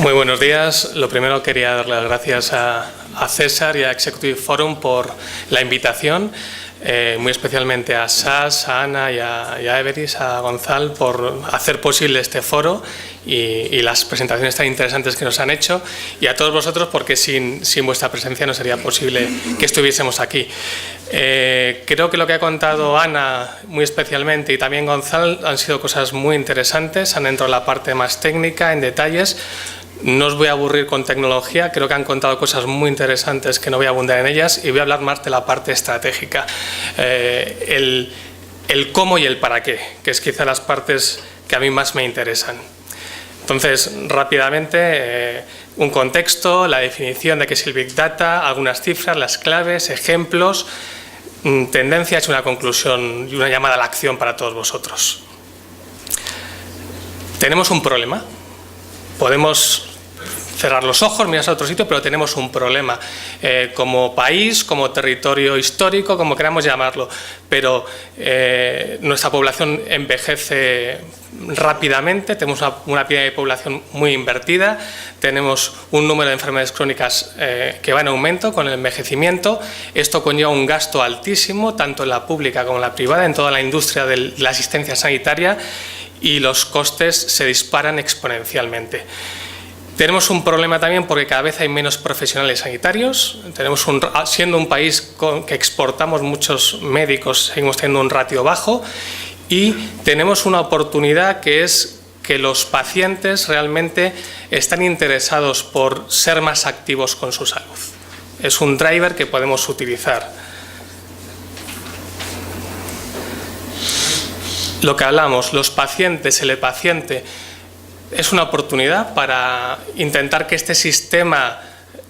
Muy buenos días. Lo primero quería dar las gracias a César y a Executive Forum por la invitación, muy especialmente a SAS, a Ana y a Everis, a Gonzalo, por hacer posible este foro y las presentaciones tan interesantes que nos han hecho, y a todos vosotros porque sin vuestra presencia no sería posible que estuviésemos aquí. Creo que lo que ha contado Ana muy especialmente y también Gonzalo han sido cosas muy interesantes, han entrado en la parte más técnica, en detalles. No os voy a aburrir con tecnología, creo que han contado cosas muy interesantes que no voy a abundar en ellas, y voy a hablar más de la parte estratégica, el cómo y el para qué, que es quizá las partes que a mí más me interesan. Entonces, rápidamente, un contexto, la definición de qué es el Big Data, algunas cifras, las claves, ejemplos, tendencias y una conclusión y una llamada a la acción para todos vosotros. Tenemos un problema. Podemos cerrar los ojos, mirar a otro sitio, pero tenemos un problema como país, como territorio histórico, como queramos llamarlo, pero nuestra población envejece rápidamente, tenemos una pirámide de población muy invertida, tenemos un número de enfermedades crónicas que va en aumento con el envejecimiento. Esto conlleva un gasto altísimo, tanto en la pública como en la privada, en toda la industria de la asistencia sanitaria, y los costes se disparan exponencialmente. Tenemos un problema también porque cada vez hay menos profesionales sanitarios. Siendo un país que exportamos muchos médicos, seguimos teniendo un ratio bajo, y tenemos una oportunidad que es que los pacientes realmente están interesados por ser más activos con su salud. Es un driver que podemos utilizar. Lo que hablamos, los pacientes, el e-paciente, es una oportunidad para intentar que este sistema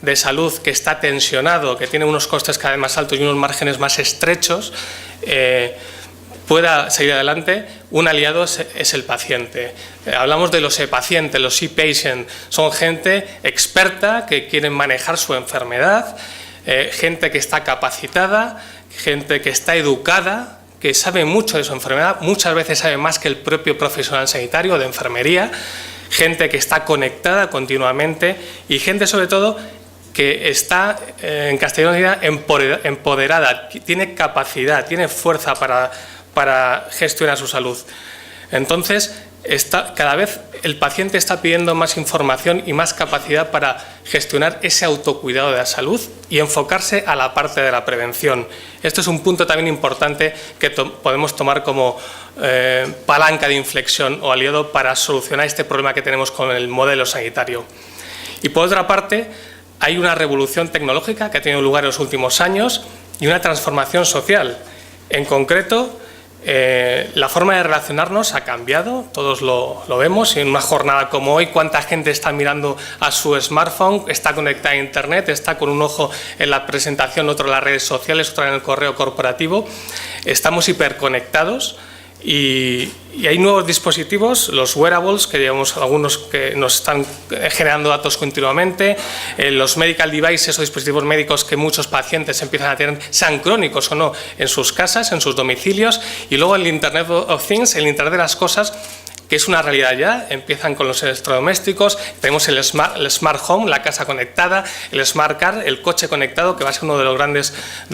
de salud que está tensionado, que tiene unos costes cada vez más altos y unos márgenes más estrechos, pueda seguir adelante. Un aliado es el paciente. Hablamos de los e-pacientes, los e-patients, son gente experta que quieren manejar su enfermedad, gente que está capacitada, gente que está educada, que sabe mucho de su enfermedad, muchas veces sabe más que el propio profesional sanitario de enfermería, gente que está conectada continuamente y gente sobre todo que está, en castellano diría, empoderada, tiene capacidad, tiene fuerza para gestionar su salud. Entonces, cada vez el paciente está pidiendo más información y más capacidad para gestionar ese autocuidado de la salud y enfocarse a la parte de la prevención. Esto es un punto también importante que podemos tomar como palanca de inflexión o aliado para solucionar este problema que tenemos con el modelo sanitario. Y por otra parte, hay una revolución tecnológica que ha tenido lugar en los últimos años y una transformación social. En concreto, la forma de relacionarnos ha cambiado, todos lo vemos. En una jornada como hoy, cuánta gente está mirando a su smartphone, está conectada a internet, está con un ojo en la presentación, otro en las redes sociales, otro en el correo corporativo. Estamos hiperconectados y hay nuevos dispositivos, los wearables, que llevamos algunos que nos están generando datos continuamente, los medical devices o dispositivos médicos que muchos pacientes empiezan a tener, sean crónicos o no, en sus casas, en sus domicilios, y luego el Internet of Things, el Internet de las cosas, que es una realidad ya. Empiezan con los electrodomésticos, tenemos el Smart Home, la casa conectada, el Smart Car, el coche conectado, que va a ser uno de las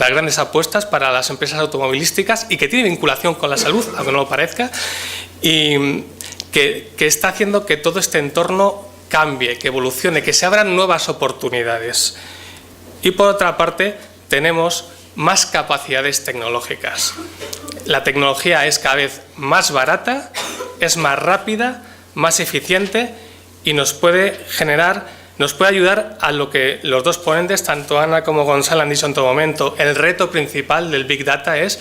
grandes apuestas para las empresas automovilísticas y que tiene vinculación con la salud, aunque no lo parezca, y que está haciendo que todo este entorno cambie, que evolucione, que se abran nuevas oportunidades. Y por otra parte, tenemos más capacidades tecnológicas. La tecnología es cada vez más barata, es más rápida, más eficiente y nos puede ayudar a lo que los dos ponentes, tanto Ana como Gonzalo, han dicho en todo momento. El reto principal del Big Data es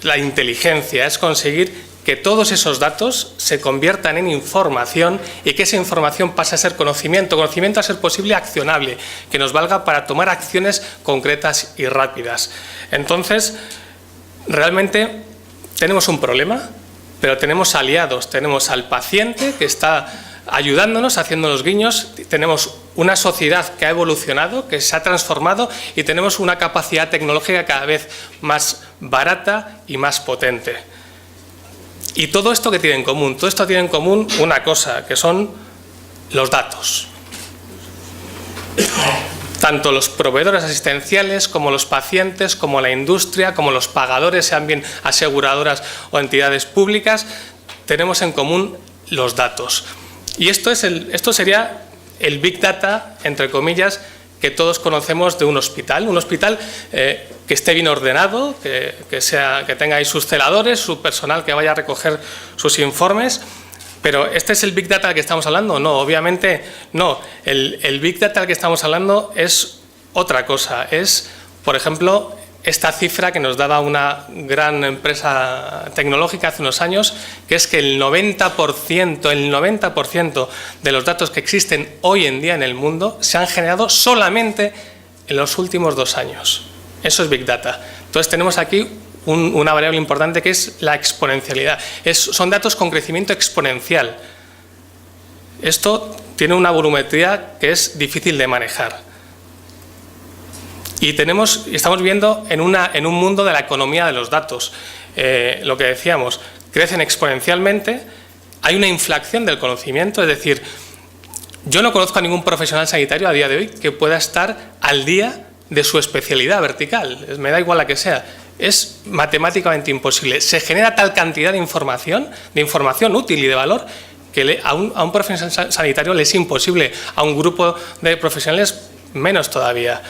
la inteligencia, es conseguir que todos esos datos se conviertan en información y que esa información pase a ser conocimiento a ser posible accionable, que nos valga para tomar acciones concretas y rápidas. Entonces, realmente tenemos un problema, pero tenemos aliados, tenemos al paciente que está ayudándonos, haciéndonos guiños, tenemos una sociedad que ha evolucionado, que se ha transformado, y tenemos una capacidad tecnológica cada vez más barata y más potente. Y todo esto, ¿qué tiene en común? Todo esto tiene en común una cosa, que son los datos. tanto los proveedores asistenciales como los pacientes, como la industria, como los pagadores, sean bien aseguradoras o entidades públicas, tenemos en común los datos. Y esto sería el Big Data, entre comillas, que todos conocemos de un hospital. Un hospital que esté bien ordenado, que tenga ahí sus celadores, su personal que vaya a recoger sus informes. Pero ¿este es el Big Data del que estamos hablando? No, obviamente no. El Big Data del que estamos hablando es otra cosa. Es, por ejemplo, esta cifra que nos daba una gran empresa tecnológica hace unos años, que es que el 90% de los datos que existen hoy en día en el mundo se han generado solamente en los últimos 2 años. Eso es Big Data. Entonces tenemos aquí una variable importante que es la exponencialidad. Son datos con crecimiento exponencial. Esto tiene una volumetría que es difícil de manejar. Y estamos viendo en un mundo de la economía de los datos. Lo que decíamos, crecen exponencialmente, hay una inflación del conocimiento, es decir, yo no conozco a ningún profesional sanitario a día de hoy que pueda estar al día de su especialidad vertical, me da igual la que sea. Es matemáticamente imposible. Se genera tal cantidad de información útil y de valor, que a un profesional sanitario le es imposible, a un grupo de profesionales menos todavía.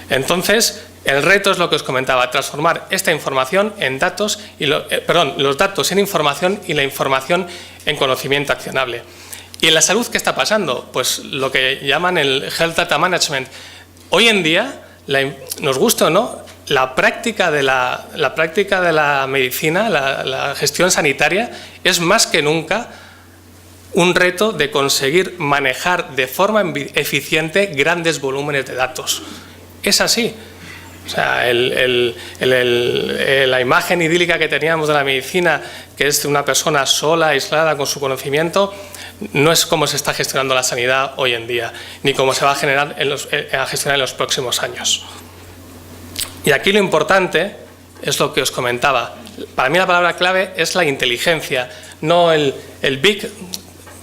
Entonces, el reto es lo que os comentaba, transformar esta información en datos, los datos en información y la información en conocimiento accionable. ¿Y en la salud qué está pasando? Pues lo que llaman el Health Data Management. Hoy en día, nos gusta o no, la práctica de la medicina, la gestión sanitaria, es más que nunca un reto de conseguir manejar de forma eficiente grandes volúmenes de datos. Es así. O sea, la imagen idílica que teníamos de la medicina, que es de una persona sola, aislada, con su conocimiento, no es cómo se está gestionando la sanidad hoy en día, ni cómo se va a gestionar en los próximos años. Y aquí lo importante es lo que os comentaba. Para mí la palabra clave es la inteligencia, no el Big.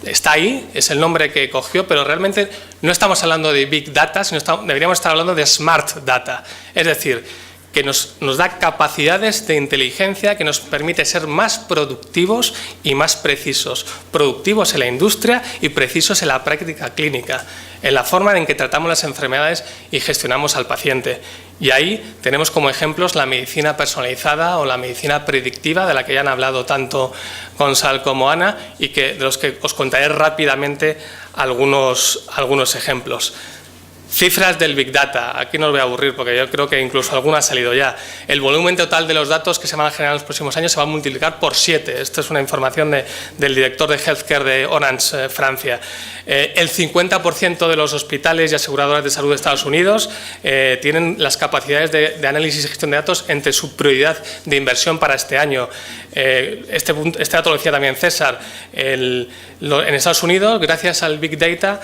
Está ahí, es el nombre que cogió, pero realmente no estamos hablando de Big Data, sino deberíamos estar hablando de Smart Data. Es decir, que nos da capacidades de inteligencia que nos permite ser más productivos y más precisos. Productivos en la industria y precisos en la práctica clínica, en la forma en que tratamos las enfermedades y gestionamos al paciente. Y ahí tenemos como ejemplos la medicina personalizada o la medicina predictiva, de la que ya han hablado tanto Gonzalo como Ana, y de los que os contaré rápidamente algunos ejemplos. Cifras del Big Data, aquí no os voy a aburrir porque yo creo que incluso alguna ha salido ya. El volumen total de los datos que se van a generar en los próximos años se va a multiplicar por 7. Esto es una información del director de Healthcare de Orange, Francia. El 50% de los hospitales y aseguradoras de salud de Estados Unidos tienen las capacidades de análisis y gestión de datos entre su prioridad de inversión para este año. Este dato lo decía también César. En Estados Unidos, gracias al Big Data,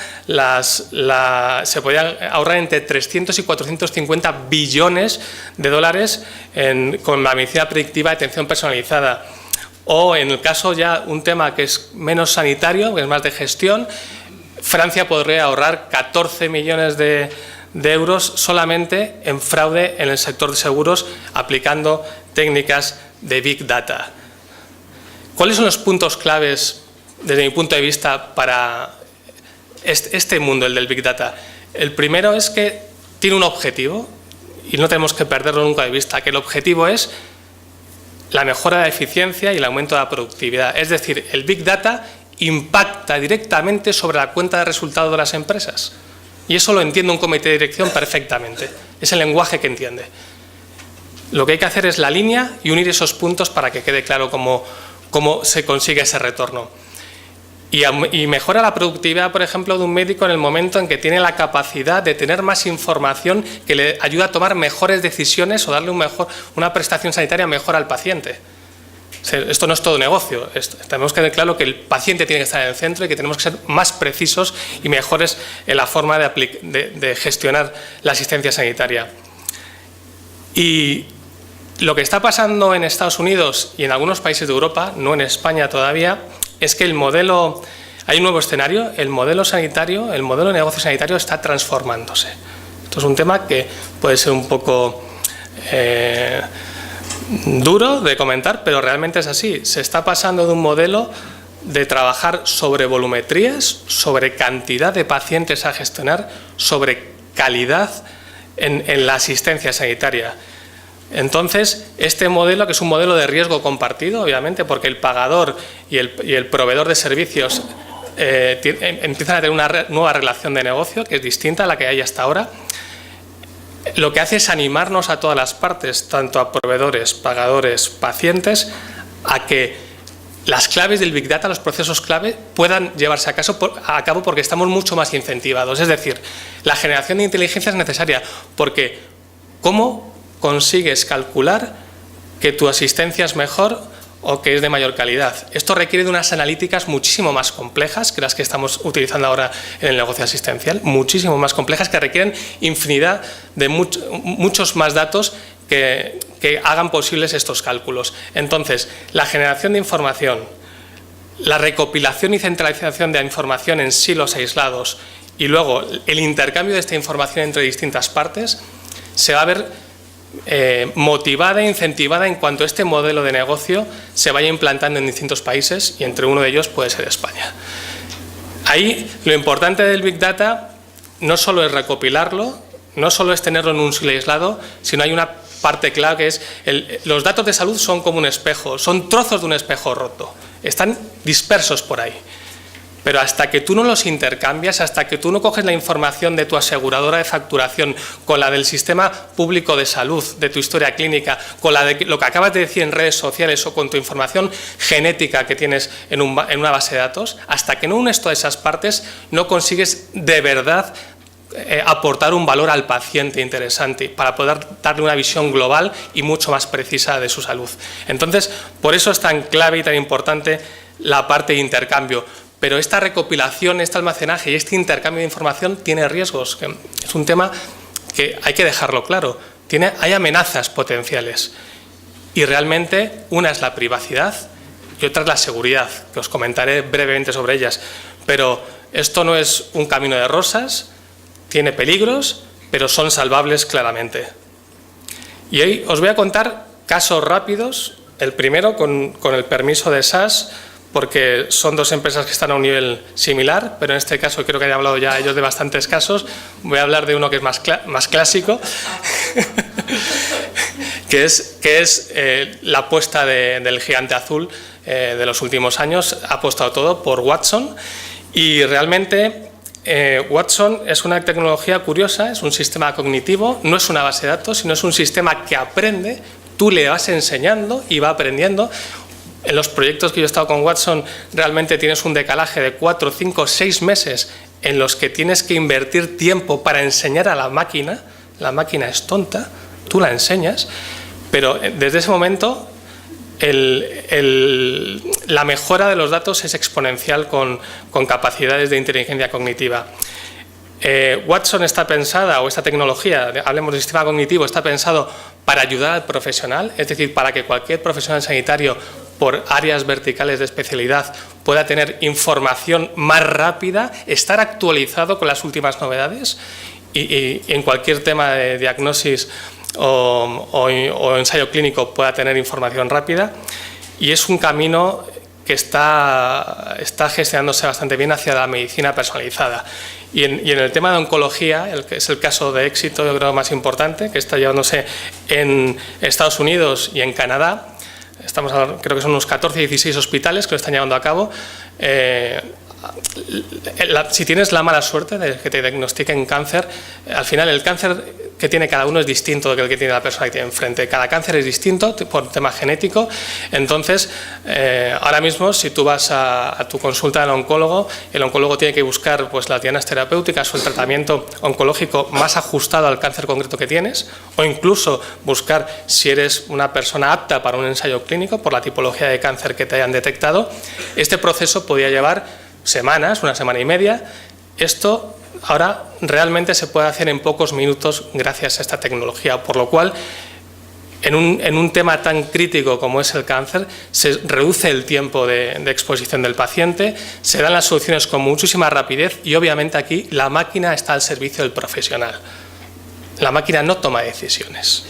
se podían ahorrar entre 300 y 450 billones de dólares con la medicina predictiva de atención personalizada. O en el caso ya un tema que es menos sanitario, que es más de gestión, Francia podría ahorrar 14 millones de euros solamente en fraude en el sector de seguros aplicando técnicas de Big Data. ¿Cuáles son los puntos claves desde mi punto de vista para este mundo, el del Big Data? El primero es que tiene un objetivo y no tenemos que perderlo nunca de vista, que el objetivo es la mejora de la eficiencia y el aumento de la productividad. Es decir, el Big Data impacta directamente sobre la cuenta de resultados de las empresas. Y eso lo entiende un comité de dirección perfectamente. Es el lenguaje que entiende. Lo que hay que hacer es la línea y unir esos puntos para que quede claro cómo se consigue ese retorno. Y mejora la productividad, por ejemplo, de un médico en el momento en que tiene la capacidad de tener más información que le ayuda a tomar mejores decisiones o darle una prestación sanitaria mejor al paciente. Esto no es todo negocio. Tenemos que tener claro que el paciente tiene que estar en el centro y que tenemos que ser más precisos y mejores en la forma de gestionar la asistencia sanitaria. Y lo que está pasando en Estados Unidos y en algunos países de Europa, no en España todavía, es que el modelo Hay un nuevo escenario, el modelo sanitario, el modelo de negocio sanitario está transformándose. Esto es un tema que puede ser un poco duro de comentar, pero realmente es así. Se está pasando de un modelo de trabajar sobre volumetrías, sobre cantidad de pacientes a gestionar, sobre calidad en la asistencia sanitaria. Entonces, este modelo, que es un modelo de riesgo compartido, obviamente, porque el pagador y el proveedor de servicios empiezan a tener una nueva relación de negocio que es distinta a la que hay hasta ahora, lo que hace es animarnos a todas las partes, tanto a proveedores, pagadores, pacientes, a que las claves del Big Data, los procesos clave, puedan llevarse a cabo porque estamos mucho más incentivados. Es decir, la generación de inteligencia es necesaria porque ¿cómo consigues calcular que tu asistencia es mejor o que es de mayor calidad? Esto requiere de unas analíticas muchísimo más complejas que las que estamos utilizando ahora en el negocio asistencial, muchísimo más complejas, que requieren infinidad de muchos más datos que hagan posibles estos cálculos. Entonces, la generación de información, la recopilación y centralización de la información en silos aislados y luego el intercambio de esta información entre distintas partes se va a ver motivada e incentivada en cuanto este modelo de negocio se vaya implantando en distintos países y entre uno de ellos puede ser España. Ahí lo importante del Big Data no solo es recopilarlo, no solo es tenerlo en un silo aislado, sino hay una parte clave que es los datos de salud son como un espejo, son trozos de un espejo roto, están dispersos por ahí. Pero hasta que tú no los intercambias, hasta que tú no coges la información de tu aseguradora de facturación con la del sistema público de salud, de tu historia clínica, con la de lo que acabas de decir en redes sociales o con tu información genética que tienes en una base de datos, hasta que no unes todas esas partes, no consigues de verdad aportar un valor al paciente interesante para poder darle una visión global y mucho más precisa de su salud. Entonces, por eso es tan clave y tan importante la parte de intercambio. Pero esta recopilación, este almacenaje y este intercambio de información tiene riesgos. Es un tema que hay que dejarlo claro. Hay amenazas potenciales. Y realmente una es la privacidad y otra es la seguridad, que os comentaré brevemente sobre ellas. Pero esto no es un camino de rosas, tiene peligros, pero son salvables claramente. Y hoy os voy a contar casos rápidos. El primero con el permiso de SAS, porque son dos empresas que están a un nivel similar, pero en este caso creo que han hablado ya ellos de bastantes casos. Voy a hablar de uno que es más clásico, que es la apuesta del gigante azul de los últimos años. Ha apostado todo por Watson y realmente Watson es una tecnología curiosa, es un sistema cognitivo, no es una base de datos, sino es un sistema que aprende, tú le vas enseñando y va aprendiendo. En los proyectos que yo he estado con Watson realmente tienes un decalaje de 4, 5, 6 meses en los que tienes que invertir tiempo para enseñar a la máquina es tonta, tú la enseñas, pero desde ese momento la mejora de los datos es exponencial con capacidades de inteligencia cognitiva. Watson está pensada, o esta tecnología, hablemos de sistema cognitivo, está pensado para ayudar al profesional, es decir, para que cualquier profesional sanitario por áreas verticales de especialidad pueda tener información más rápida, estar actualizado con las últimas novedades y en cualquier tema de diagnosis o ensayo clínico pueda tener información rápida. Y es un camino que está gestionándose bastante bien hacia la medicina personalizada. Y en el tema de oncología, que es el caso de éxito, yo creo, más importante, que está llevándose en Estados Unidos y en Canadá, creo que son unos 14, 16 hospitales que lo están llevando a cabo. Si tienes la mala suerte de que te diagnostiquen cáncer, al final el cáncer que tiene cada uno es distinto del que tiene la persona que tiene enfrente. Cada cáncer es distinto por tema genético. Entonces, ahora mismo, si tú vas a tu consulta al oncólogo, el oncólogo tiene que buscar pues, las dianas terapéuticas o el tratamiento oncológico más ajustado al cáncer concreto que tienes, o incluso buscar si eres una persona apta para un ensayo clínico por la tipología de cáncer que te hayan detectado. Este proceso podría llevar semanas, una semana y media. Esto ahora realmente se puede hacer en pocos minutos gracias a esta tecnología, por lo cual en un tema tan crítico como es el cáncer, se reduce el tiempo de exposición del paciente, se dan las soluciones con muchísima rapidez y obviamente aquí la máquina está al servicio del profesional. La máquina no toma decisiones.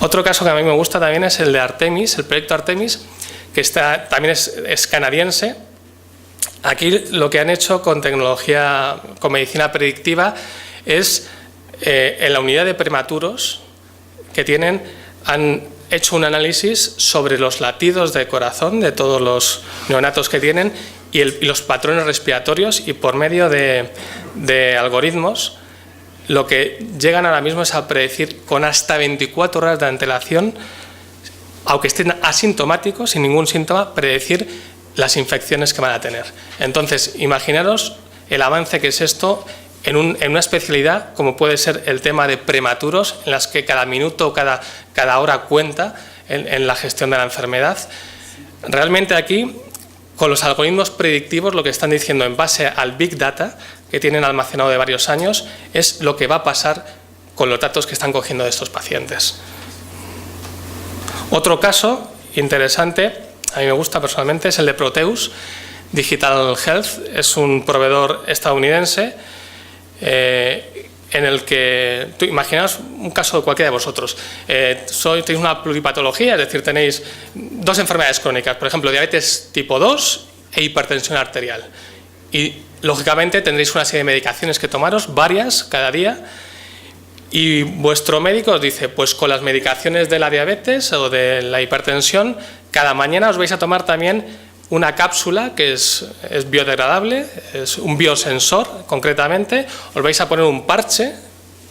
Otro caso que a mí me gusta también es el de Artemis, el proyecto Artemis, que también es canadiense. Aquí lo que han hecho con tecnología, con medicina predictiva, es en la unidad de prematuros que tienen, han hecho un análisis sobre los latidos de corazón de todos los neonatos que tienen y los patrones respiratorios, y por medio de algoritmos lo que llegan ahora mismo es a predecir con hasta 24 horas de antelación, aunque estén asintomáticos, sin ningún síntoma, predecir las infecciones que van a tener. Entonces, imaginaros el avance que es esto en una especialidad como puede ser el tema de prematuros, en las que cada minuto o cada hora cuenta en la gestión de la enfermedad. Realmente aquí, con los algoritmos predictivos, lo que están diciendo en base al Big Data, que tienen almacenado de varios años, es lo que va a pasar con los datos que están cogiendo de estos pacientes. Otro caso interesante, a mí me gusta personalmente, es el de Proteus Digital Health. Es un proveedor estadounidense en el que, imaginaos un caso de cualquiera de vosotros, tenéis una pluripatología, es decir, tenéis dos enfermedades crónicas, por ejemplo, diabetes tipo 2 e hipertensión arterial. Y, lógicamente, tendréis una serie de medicaciones que tomaros, varias, cada día, y vuestro médico os dice, pues con las medicaciones de la diabetes o de la hipertensión, cada mañana os vais a tomar también una cápsula que es biodegradable, es un biosensor concretamente, os vais a poner un parche,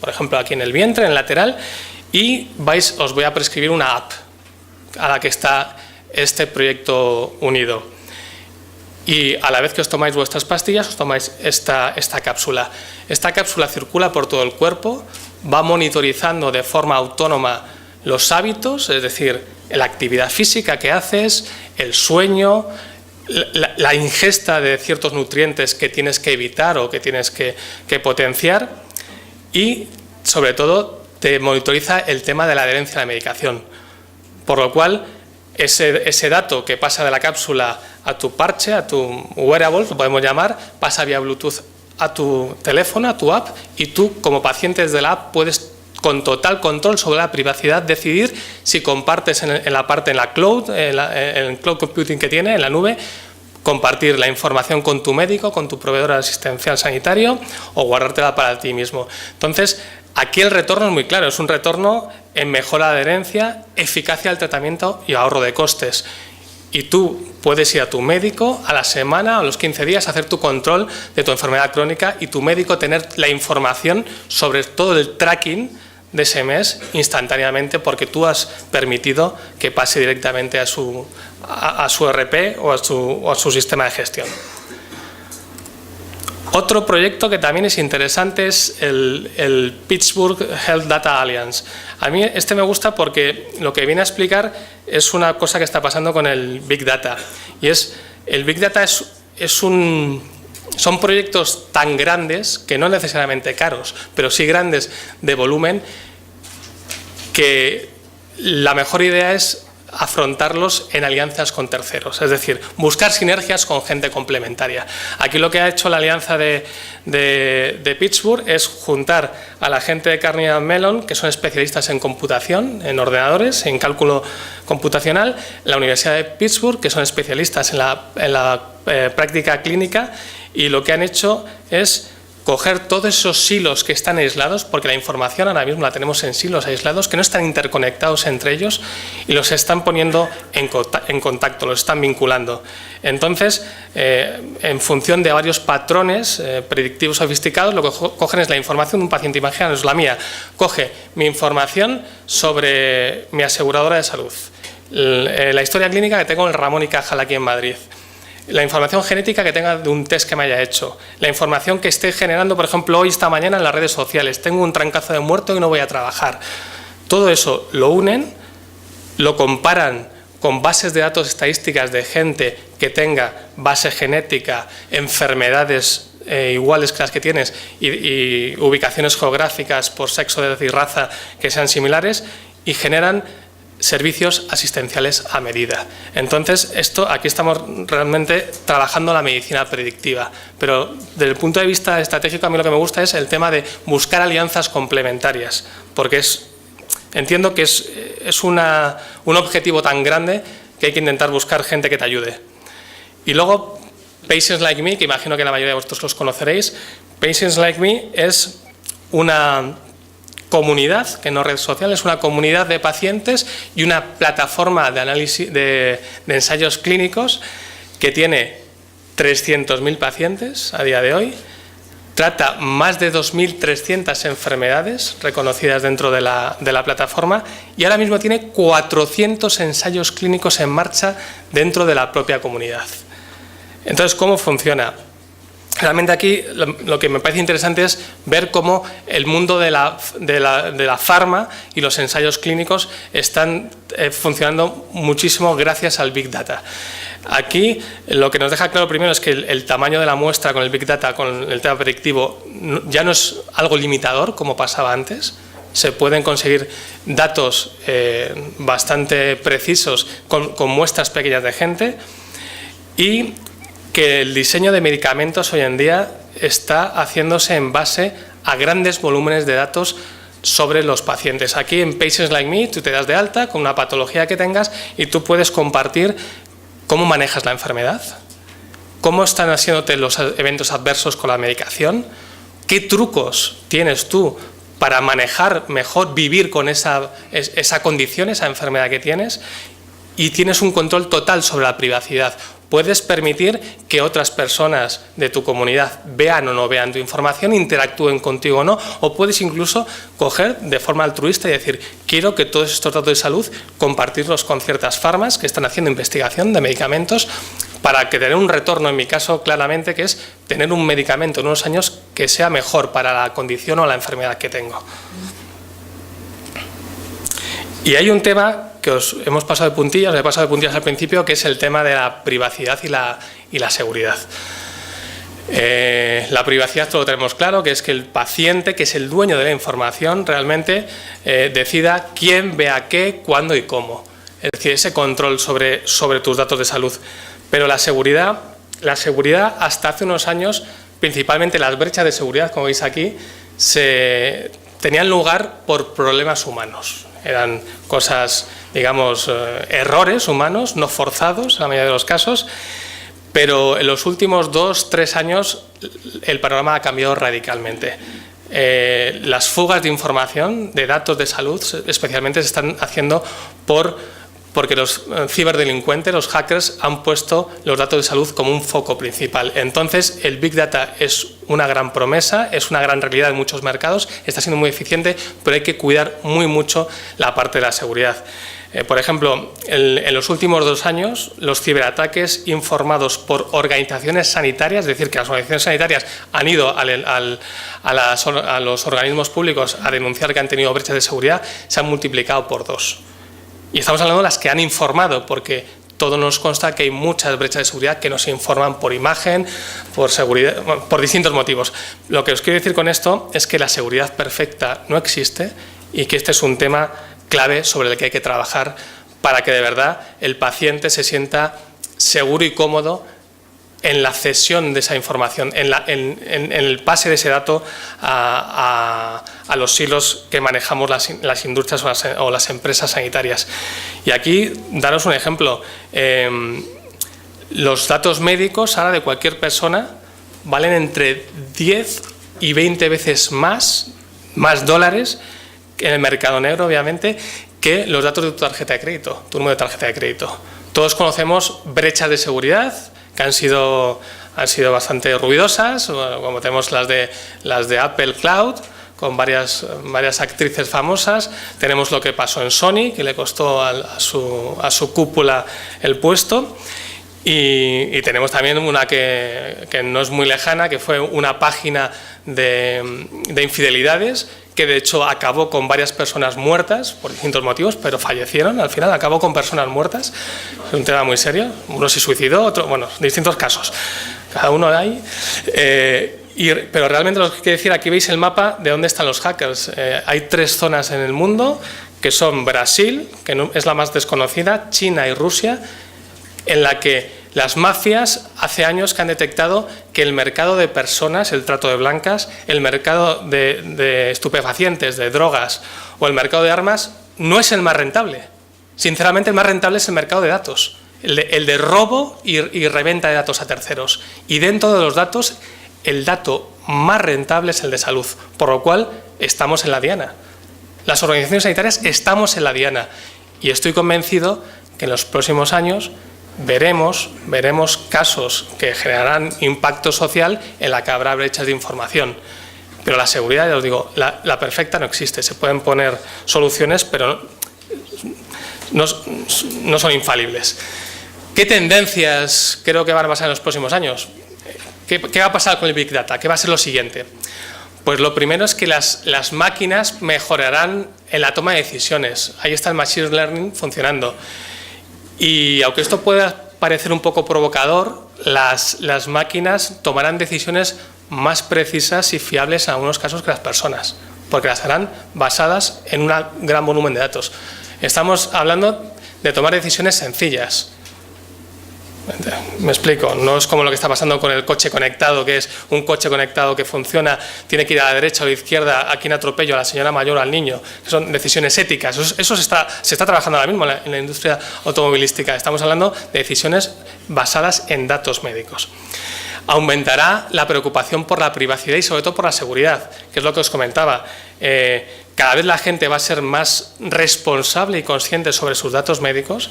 por ejemplo aquí en el vientre, en el lateral, y os voy a prescribir una app a la que está este proyecto unido. Y a la vez que os tomáis vuestras pastillas, os tomáis esta cápsula. Esta cápsula circula por todo el cuerpo, va monitorizando de forma autónoma los hábitos, es decir, la actividad física que haces, el sueño, la ingesta de ciertos nutrientes que tienes que evitar o que tienes que potenciar, y, sobre todo, te monitoriza el tema de la adherencia a la medicación. Por lo cual, ese dato que pasa de la cápsula a tu parche, a tu wearable, lo podemos llamar, pasa vía Bluetooth a tu teléfono, a tu app, y tú, como paciente desde la app, puedes, con total control sobre la privacidad, decidir si compartes en la cloud, en el cloud computing que tiene, en la nube, compartir la información con tu médico, con tu proveedor asistencial sanitario, o guardártela para ti mismo. Entonces, aquí el retorno es muy claro, es un retorno en mejora de adherencia, eficacia del tratamiento y ahorro de costes. Y tú puedes ir a tu médico a la semana o a los 15 días a hacer tu control de tu enfermedad crónica, y tu médico tener la información sobre todo el tracking de ese mes instantáneamente, porque tú has permitido que pase directamente a su ERP o a su sistema de gestión. Otro proyecto que también es interesante es el Pittsburgh Health Data Alliance. A mí me gusta porque lo que viene a explicar es una cosa que está pasando con el Big Data. Y el Big Data son proyectos tan grandes, que no necesariamente caros, pero sí grandes de volumen, que la mejor idea es afrontarlos en alianzas con terceros, es decir, buscar sinergias con gente complementaria. Aquí lo que ha hecho la alianza de Pittsburgh es juntar a la gente de Carnegie Mellon, que son especialistas en computación, en ordenadores, en cálculo computacional, la Universidad de Pittsburgh, que son especialistas en la práctica clínica, y lo que han hecho es coger todos esos silos que están aislados, porque la información ahora mismo la tenemos en silos aislados que no están interconectados entre ellos, y los están poniendo en contacto, los están vinculando. Entonces, en función de varios patrones predictivos sofisticados, lo que cogen es la información de un paciente. Imaginaos, la mía coge mi información sobre mi aseguradora de salud, la historia clínica que tengo en el Ramón y Cajal aquí en Madrid, la información genética que tenga de un test que me haya hecho, la información que esté generando, por ejemplo, hoy, esta mañana en las redes sociales, tengo un trancazo de muerto y no voy a trabajar. Todo eso lo unen, lo comparan con bases de datos estadísticas de gente que tenga base genética, enfermedades iguales que las que tienes y ubicaciones geográficas por sexo, edad y raza que sean similares, y generan servicios asistenciales a medida. Entonces, aquí estamos realmente trabajando la medicina predictiva, pero desde el punto de vista estratégico a mí lo que me gusta es el tema de buscar alianzas complementarias, porque entiendo que es un objetivo tan grande que hay que intentar buscar gente que te ayude. Y luego, Patients Like Me, que imagino que la mayoría de vosotros los conoceréis. Patients Like Me es una comunidad, que no red social, es una comunidad de pacientes y una plataforma de análisis de ensayos clínicos que tiene 300.000 pacientes a día de hoy, trata más de 2.300 enfermedades reconocidas dentro de la plataforma y ahora mismo tiene 400 ensayos clínicos en marcha dentro de la propia comunidad. Entonces, ¿cómo funciona? Realmente aquí lo que me parece interesante es ver cómo el mundo de la farma y los ensayos clínicos están funcionando muchísimo gracias al Big Data. Aquí lo que nos deja claro primero es que el tamaño de la muestra con el Big Data, con el tema predictivo, ya no es algo limitador como pasaba antes. Se pueden conseguir datos bastante precisos con muestras pequeñas de gente, y que el diseño de medicamentos hoy en día está haciéndose en base a grandes volúmenes de datos sobre los pacientes. Aquí en Patients Like Me tú te das de alta con una patología que tengas y tú puedes compartir cómo manejas la enfermedad, cómo están haciéndote los eventos adversos con la medicación, qué trucos tienes tú para manejar mejor, vivir con esa condición, esa enfermedad que tienes, y tienes un control total sobre la privacidad. Puedes permitir que otras personas de tu comunidad vean o no vean tu información, interactúen contigo o no, o puedes incluso coger de forma altruista y decir, quiero que todos estos datos de salud compartirlos con ciertas farmas que están haciendo investigación de medicamentos para que tener un retorno, en mi caso claramente, que es tener un medicamento en unos años que sea mejor para la condición o la enfermedad que tengo. Y hay un tema que os hemos pasado de puntillas, al principio, que es el tema de la privacidad y la seguridad. La privacidad todo lo tenemos claro, que es que el paciente, que es el dueño de la información, realmente decida quién vea qué, cuándo y cómo. Es decir, ese control sobre tus datos de salud. Pero la seguridad hasta hace unos años, principalmente las brechas de seguridad, como veis aquí, tenían lugar por problemas humanos. Eran cosas, digamos, errores humanos, no forzados en la mayoría de los casos, pero en los últimos 2-3 años el panorama ha cambiado radicalmente. Las fugas de información, de datos de salud, especialmente se están haciendo porque los ciberdelincuentes, los hackers, han puesto los datos de salud como un foco principal. Entonces, el Big Data es una gran promesa, es una gran realidad en muchos mercados, está siendo muy eficiente, pero hay que cuidar muy mucho la parte de la seguridad. Por ejemplo, en los últimos 2 años, los ciberataques informados por organizaciones sanitarias, es decir, que las organizaciones sanitarias han ido a los organismos públicos a denunciar que han tenido brechas de seguridad, se han multiplicado por 2. Y estamos hablando de las que han informado, porque todo nos consta que hay muchas brechas de seguridad que no se informan por imagen, por seguridad, por distintos motivos. Lo que os quiero decir con esto es que la seguridad perfecta no existe y que este es un tema clave sobre el que hay que trabajar para que de verdad el paciente se sienta seguro y cómodo en la cesión de esa información, en el pase de ese dato a los hilos que manejamos las industrias o las empresas sanitarias. Y aquí, daros un ejemplo, los datos médicos ahora de cualquier persona valen entre 10 y 20 veces más dólares en el mercado negro, obviamente, que los datos de tu tarjeta de crédito, tu número de tarjeta de crédito. Todos conocemos brechas de seguridad que han sido bastante ruidosas, como tenemos las de Apple Cloud, con varias actrices famosas. Tenemos lo que pasó en Sony, que le costó a su cúpula el puesto. Y tenemos también una que no es muy lejana, que fue una página de infidelidades, que de hecho acabó con varias personas muertas por distintos motivos, pero fallecieron al final, acabó con personas muertas. Es un tema muy serio, uno se suicidó, otro, bueno, distintos casos. cada uno hay. Pero realmente lo que quiero decir, aquí veis el mapa de dónde están los hackers. Hay 3 zonas en el mundo, que son Brasil, que es la más desconocida, China y Rusia, en la que las mafias hace años que han detectado que el mercado de personas, el trato de blancas, el mercado de estupefacientes, de drogas o el mercado de armas no es el más rentable. Sinceramente, el más rentable es el mercado de datos, el de robo y reventa de datos a terceros. Y dentro de los datos, el dato más rentable es el de salud, por lo cual estamos en la diana. Las organizaciones sanitarias estamos en la diana y estoy convencido que en los próximos años veremos casos que generarán impacto social en la que habrá brechas de información. Pero la seguridad, ya os digo, la perfecta no existe. Se pueden poner soluciones, pero no son infalibles. ¿Qué tendencias creo que van a pasar en los próximos años? ¿Qué va a pasar con el Big Data? ¿Qué va a ser lo siguiente? Pues lo primero es que las máquinas mejorarán en la toma de decisiones. Ahí está el Machine Learning funcionando. Y aunque esto pueda parecer un poco provocador, las máquinas tomarán decisiones más precisas y fiables en algunos casos que las personas, porque las harán basadas en un gran volumen de datos. Estamos hablando de tomar decisiones sencillas. Me explico, no es como lo que está pasando con el coche conectado, que es un coche conectado que funciona, tiene que ir a la derecha o a la izquierda, a quién atropello, a la señora mayor o al niño, que son decisiones éticas. Eso se está trabajando ahora mismo en la industria automovilística. Estamos hablando de decisiones basadas en datos médicos. Aumentará la preocupación por la privacidad y sobre todo por la seguridad, que es lo que os comentaba. Cada vez la gente va a ser más responsable y consciente sobre sus datos médicos.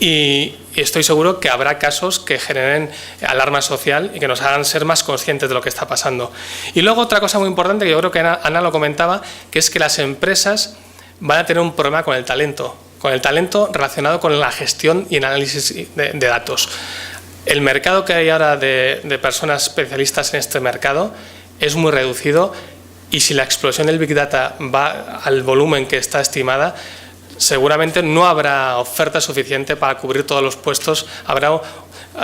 Y estoy seguro que habrá casos que generen alarma social y que nos hagan ser más conscientes de lo que está pasando. Y luego otra cosa muy importante, que yo creo que Ana lo comentaba, que es que las empresas van a tener un problema con el talento relacionado con la gestión y el análisis de datos. El mercado que hay ahora de personas especialistas en este mercado es muy reducido y si la explosión del Big Data va al volumen que está estimada, seguramente no habrá oferta suficiente para cubrir todos los puestos, habrá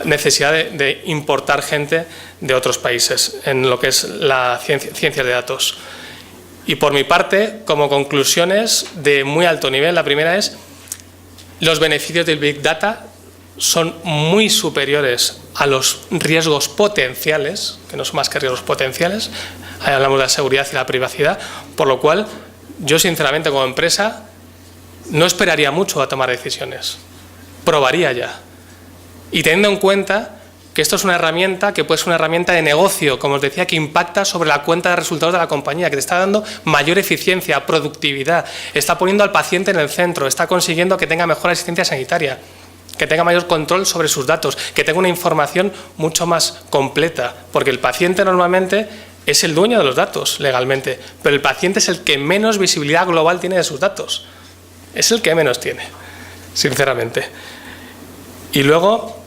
necesidad de importar gente de otros países en lo que es la ciencia de datos. Y por mi parte, como conclusiones de muy alto nivel, la primera es: los beneficios del Big Data son muy superiores a los riesgos potenciales, que no son más que riesgos potenciales. Ahí hablamos de la seguridad y la privacidad, por lo cual yo sinceramente como empresa no esperaría mucho a tomar decisiones, probaría ya. Y teniendo en cuenta que esto es una herramienta que puede ser una herramienta de negocio, como os decía, que impacta sobre la cuenta de resultados de la compañía, que te está dando mayor eficiencia, productividad, está poniendo al paciente en el centro, está consiguiendo que tenga mejor asistencia sanitaria, que tenga mayor control sobre sus datos, que tenga una información mucho más completa, porque el paciente normalmente es el dueño de los datos legalmente, pero el paciente es el que menos visibilidad global tiene de sus datos. Es el que menos tiene, sinceramente. Y luego,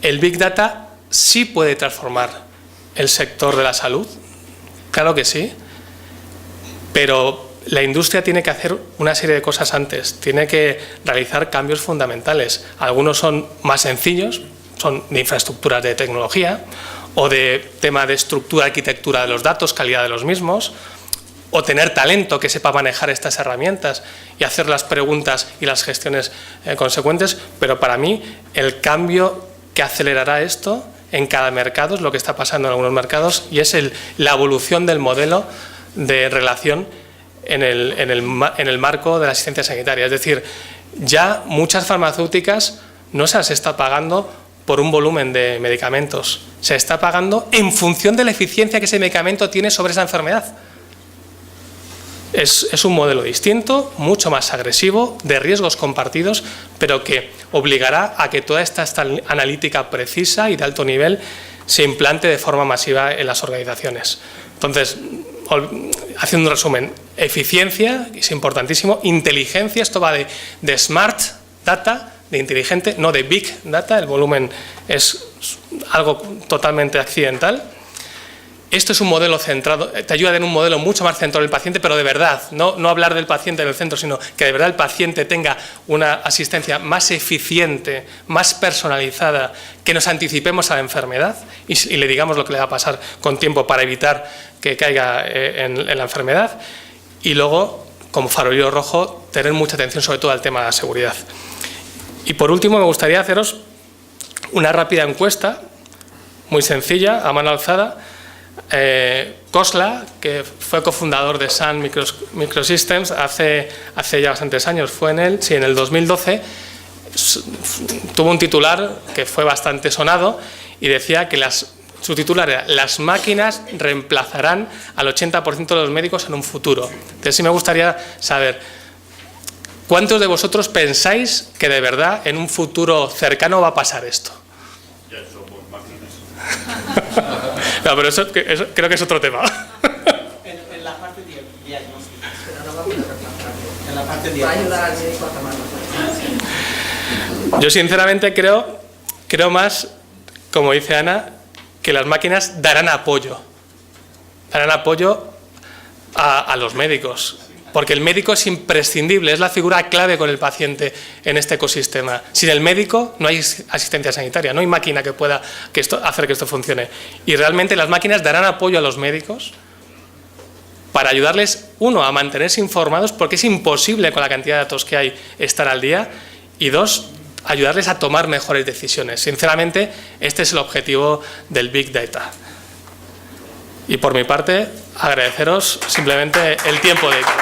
el Big Data sí puede transformar el sector de la salud, claro que sí, pero la industria tiene que hacer una serie de cosas antes, tiene que realizar cambios fundamentales. Algunos son más sencillos, son de infraestructuras de tecnología o de tema de estructura, arquitectura de los datos, calidad de los mismos, o tener talento que sepa manejar estas herramientas y hacer las preguntas y las gestiones consecuentes, pero para mí el cambio que acelerará esto en cada mercado es lo que está pasando en algunos mercados y es la evolución del modelo de relación en el marco de la asistencia sanitaria. Es decir, ya muchas farmacéuticas no se las está pagando por un volumen de medicamentos, se está pagando en función de la eficiencia que ese medicamento tiene sobre esa enfermedad. Es un modelo distinto, mucho más agresivo, de riesgos compartidos, pero que obligará a que toda esta analítica precisa y de alto nivel se implante de forma masiva en las organizaciones. Entonces, haciendo un resumen, eficiencia, es importantísimo, inteligencia, esto va de smart data, de inteligente, no de big data, el volumen es algo totalmente accidental. Esto es un modelo centrado, te ayuda en un modelo mucho más centrado en el paciente, pero de verdad, no hablar del paciente en el centro, sino que de verdad el paciente tenga una asistencia más eficiente, más personalizada, que nos anticipemos a la enfermedad y le digamos lo que le va a pasar con tiempo para evitar que caiga en la enfermedad. Y luego, como farolillo rojo, tener mucha atención sobre todo al tema de la seguridad. Y por último, me gustaría haceros una rápida encuesta, muy sencilla, a mano alzada. Khosla, que fue cofundador de Sun Microsystems hace ya bastantes años, fue en el 2012, tuvo un titular que fue bastante sonado y decía que su titular era: las máquinas reemplazarán al 80% de los médicos en un futuro. Entonces sí me gustaría saber, ¿cuántos de vosotros pensáis que de verdad en un futuro cercano va a pasar esto? Ya somos máquinas. No, pero eso creo que es otro tema. En la parte diagnóstica, pero no va a poder reemplazar. En la parte diagnóstica. Va a ayudar al médico a tomar mejores. Yo sinceramente creo más, como dice Ana, que las máquinas darán apoyo a los médicos, porque el médico es imprescindible, es la figura clave con el paciente en este ecosistema. Sin el médico no hay asistencia sanitaria, no hay máquina que pueda hacer que esto funcione. Y realmente las máquinas darán apoyo a los médicos para ayudarles, uno, a mantenerse informados, porque es imposible con la cantidad de datos que hay estar al día, y dos, ayudarles a tomar mejores decisiones. Sinceramente, este es el objetivo del Big Data. Y por mi parte, agradeceros simplemente el tiempo dedicado.